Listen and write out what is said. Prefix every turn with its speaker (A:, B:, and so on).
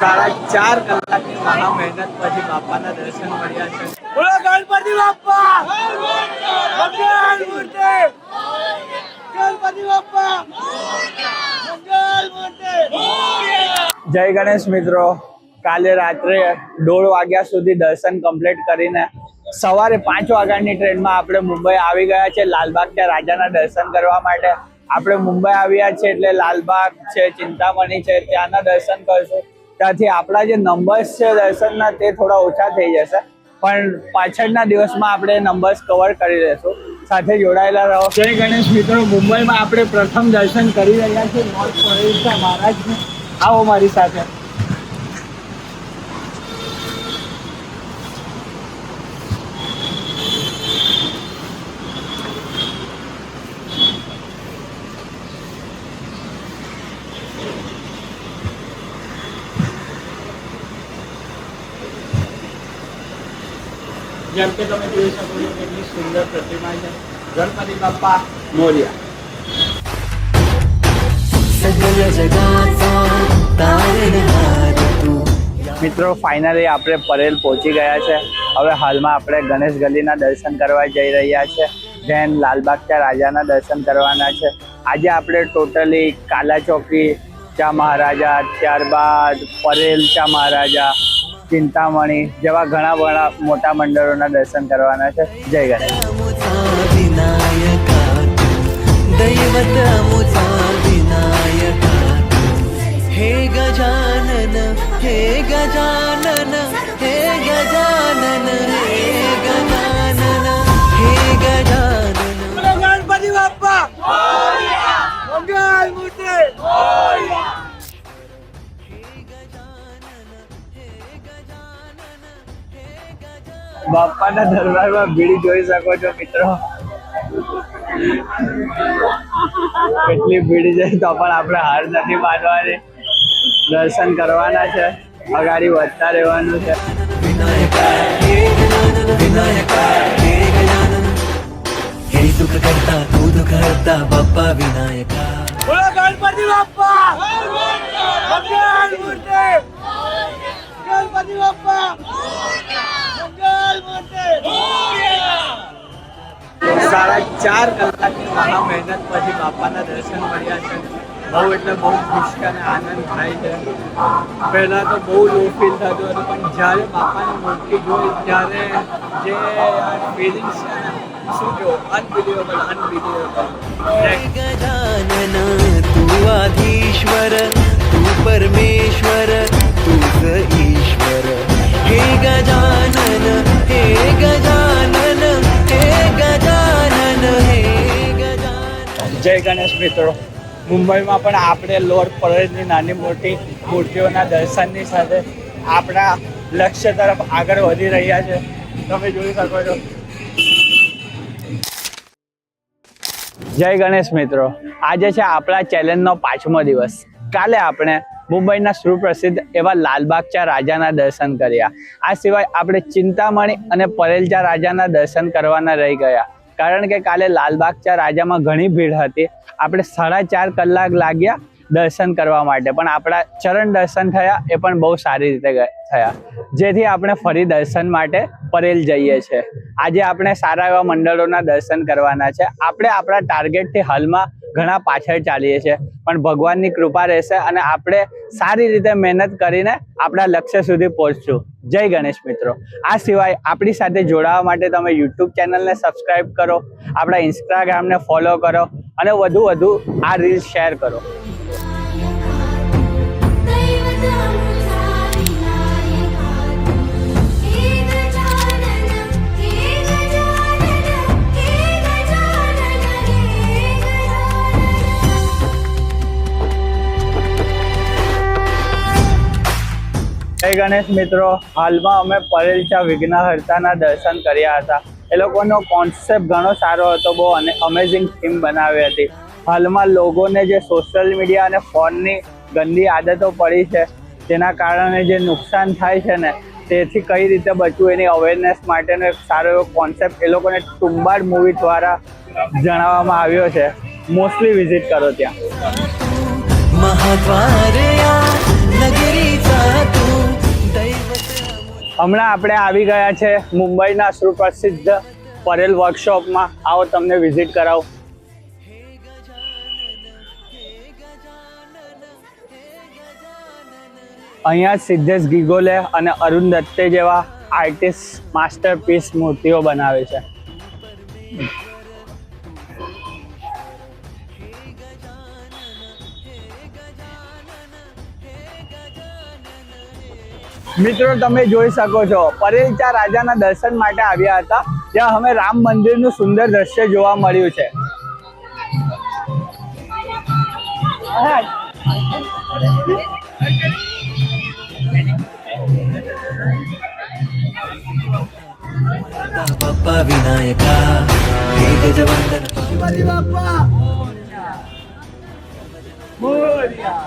A: 4.5 કલાકની મહા મહેનત પછી બાપાના દર્શન મળ્યા છે. બોલો ગણપતિ બાપ્પા! મંગલ મૂર્તિ! ગણપતિ બાપ્પા! મંગલ મૂર્તિ! જય ગણેશ મિત્રો, કાલે રાત્રે 1:30 વાગ્યા સુધી દર્શન કમ્પ્લીટ કરીને સવારે 5 વાગ્યાની ટ્રેનમાં આપણે મુંબઈ આવી ગયા છે લાલબાગ રાજાના દર્શન કરવા માટે. આપણે મુંબઈ આવ્યા છે એટલે લાલબાગ છે, ચિંતામણી છે, ત્યાંના દર્શન કરશું. ત્યાંથી આપણા જે નંબર્સ છે દર્શનના તે થોડા ઓછા થઈ જશે, પણ પાછળના દિવસમાં આપણે નંબર્સ કવર કરી લેશું. સાથે જોડાયેલા રહો. જય ગણેશ મિત્રો, મુંબઈમાં આપણે પ્રથમ દર્શન કરી રહ્યા છીએ નોર્થ પરેલચા મહારાજને. આવો મારી સાથે. જેમ કે તમે જોઈ શકો છો કેટલી સુંદર પ્રતિમા છે. ગણપતિ બાપ્પા મોર્યા. મિત્રો ફાઇનલી આપણે પરેલ પહોંચી ગયા છે. હવે હાલમાં આપણે ગણેશ ગલીના દર્શન કરવા જઈ રહ્યા છે. ધેન લાલબાગચા રાજાના દર્શન કરવાના છે. આજે આપણે ટોટલી કાલા ચોકી ચા મહારાજા, ત્યારબાદ પરેલ ચા મહારાજા, ચિંતામણી જેવા ઘણા મોટા મંડળોના દર્શન કરવાના છે. જય ગણેશ.
B: હે ગજાનન હે ગજાનન હે ગજાનન હે ગજાનન હે ગજાનન.
A: ગણપતિ બાપ્પા મંગલ મૂર્તિ! બાપાના દરબારમાં ભીડ જોઈ શકો છો મિત્રો. કેટલી ભીડ છે તો પણ આપણે હાર નથી માનવાની. દર્શન કરવાના છે, અગાડી વધતા રહેવાનું છે.
B: હે સુખ કરતા તું દુઃખ હરતા બાપા વિનાયકા.
A: બોલો ગણપતિ બાપ્પા મંગલ મૂર્તિ! ગણપતિ બાપ્પા મંગલ મૂર્તિ! 4.5 કલાકની મહા મહેનત પછી બાપાના દર્શન મળ્યા છે. બહુ એટલે બહુ ખુશી અને આનંદ થાય છે. પહેલાં તો બહુ લો ફીલ થતું હતું, પણ જ્યારે બાપાની મૂર્તિ જોઈ ત્યારે જે ફિલિંગ્સ છે ને શું કહો, અનબિલિવેબલ.
B: હે ગજાનન તું આધીશ્વર તું પરમેશ્વર તું સ ઈશ્વર. હે ગજાનન હે ગજાનન હે ગજાનન હે ગજાનન.
A: જય ગણેશ મિત્રો, મુંબઈમાં પણ આપણે લોર્ડ પરેલની નાની મોટી મૂર્તિઓના દર્શનની સાથે આપણા લક્ષ્ય તરફ આગળ વધી રહ્યા છે. તમે જોઈ શકો છો. જય ગણેશ મિત્રો, આજે છે આપણા ચેલેન્જનો 5મો દિવસ. કાલે આપણે મુંબઈના સુપ્રસિદ્ધ એવા લાલબાગચા રાજાના દર્શન કર્યા. આ સિવાય આપણે ચિંતામણી અને પરેલચા રાજાના દર્શન કરવાના રહી ગયા, કારણ કે કાલે લાલબાગચા રાજામાં ઘણી ભીડ હતી. આપણે 4.5 કલાક લાગ્યા દર્શન કરવા માટે, પણ આપણા ચરણ દર્શન થયા એ પણ બહુ સારી રીતે થયા, જેથી આપણે ફરી દર્શન માટે પરેલ જઈએ છીએ. આજે આપણે સારા એવા મંડળોના દર્શન કરવાના છે. આપણે આપણા ટાર્ગેટથી હાલમાં ઘણા પાછળ ચાલીએ છીએ, પણ ભગવાનની કૃપા રહેશે અને આપણે સારી રીતે મહેનત કરીને આપણા લક્ષ્ય સુધી પહોંચશું. જય ગણેશ મિત્રો. આ સિવાય આપણી સાથે જોડાવા માટે તમે યુટ્યુબ ચેનલને સબસ્ક્રાઈબ કરો, આપણા ઇન્સ્ટાગ્રામને ફોલો કરો અને વધુ આ રીલ શેર કરો. જય ગણેશ મિત્રો, હાલમાં અમે પરેલચા વિઘ્નહર્તાના દર્શન કર્યા હતા. એ લોકોનો કોન્સેપ્ટ ઘણો સારો હતો, બહુ અમેઝિંગ થીમ બનાવી હતી. હાલમાં લોકોને જે સોશિયલ મીડિયા અને ફોનની ગંદી આદતો પડી છે, તેના કારણે જે નુકસાન થાય છે ને, તેથી કઈ રીતે બચવું એની અવેરનેસ માટેનો એક સારો એવો કોન્સેપ્ટ એ લોકોને તુંબાડ મૂવી દ્વારા જણાવવામાં આવ્યો છે. મોસ્ટલી વિઝિટ કરો ત્યાં.
B: મહાદ્વારયા નગરી तू दैवत
A: હમણાં આપણે આવી ગયા છે મુંબઈના સુપ્રસિદ્ધ પરેલ વર્કશોપમાં. આવો તમને વિઝિટ કરાવું. અહીંયા સિદ્ધેશ ગીગોલે અને અરુણ દત્તે જેવા આર્ટિસ્ટ માસ્ટરપીસ મૂર્તિઓ બનાવે છે. મિત્રો તમે જોઈ શકો છો પરેલચા રાજાના દર્શન માટે આવ્યા હતા, જ્યાં અમે રામ મંદિરનું સુંદર દ્રશ્ય જોવા મળ્યું છે.
B: बाप्पा विनायका हे गजवंदन